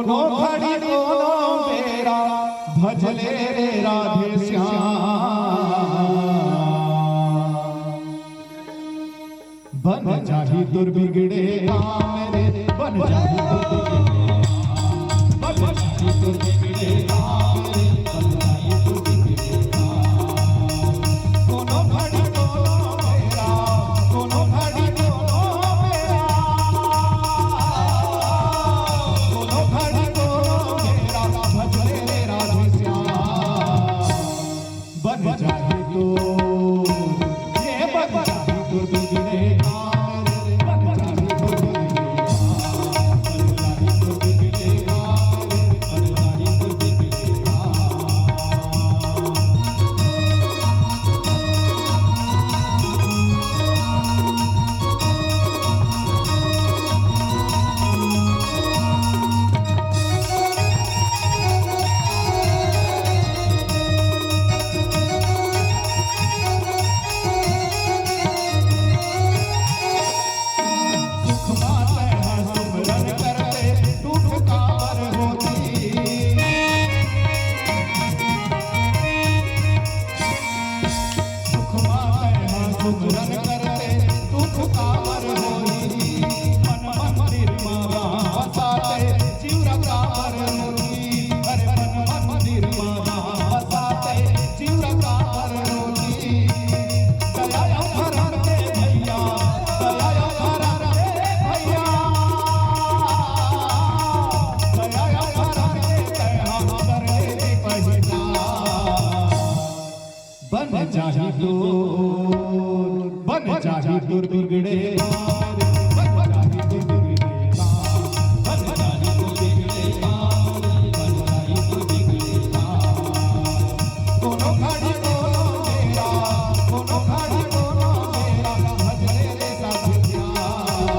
कोनो घड़ी कोनो बेरा भजले रे राधे श्याम बन जाही दुर्बिगड़े काम रे बन जाही दुर्बिगड़े काम रे बन जाही दुर्बिगड़े कोनो घड़ी कोनो बेरा कोनो घड़ी कोनो बेरा कोनो घड़ी कोनो बेरा भजले रे राधे श्याम बन जाही तो ये बन जाही दुर्बिगड़े सुमरन करते दुख कावर होई मन मंदिर में बसाते जीव कावर होई अरे मन मंदिर में बसाते जीव कावर होई दया भरन के भैया दया भरन के भैया दया भरन के तैहा करे पहिला बन जाही तो बन जाही दुर्बिगड़े बन जाही दुर्बिगड़े बन जाही दुर्बिगड़े बन जाही दुर्बिगड़े कोनो घड़ी कोनो बेरा कोनो घड़ी कोनो बेरा भजले रे राधे श्याम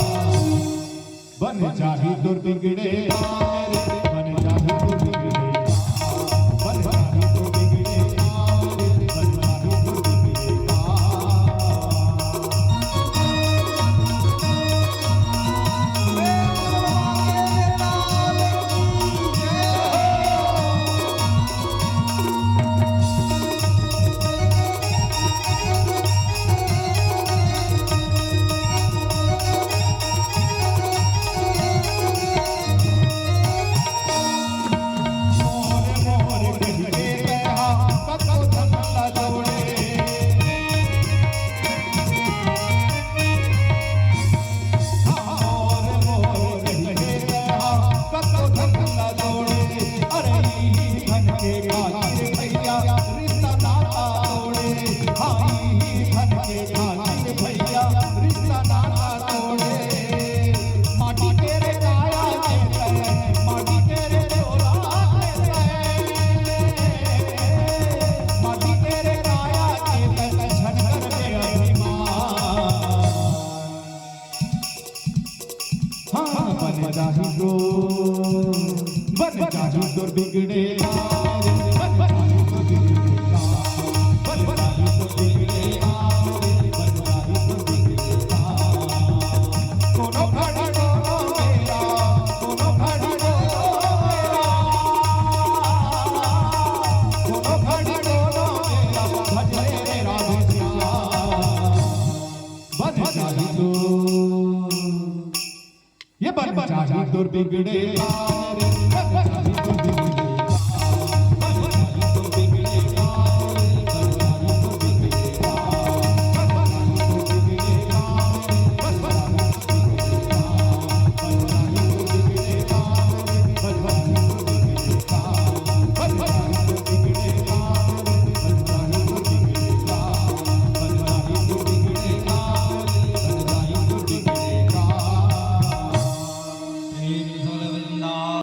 बन जाही दुर्बिगड़े बन जाही दुर्बिगड़े बन जाही दुर्बिगड़े बन जाही दुर्बिगड़े बन जाही दुर्बिगड़े बन जाही दुर्बिगड़े बन जाही दुर्बिगड़े कोनो घड़ी कोनो बेरा कोनो घड़ी कोनो बेरा कोनो घड़ी कोनो बेरा भजले रे राधे श्याम बन जाही तो ये बन जाही दुर्बिगड़े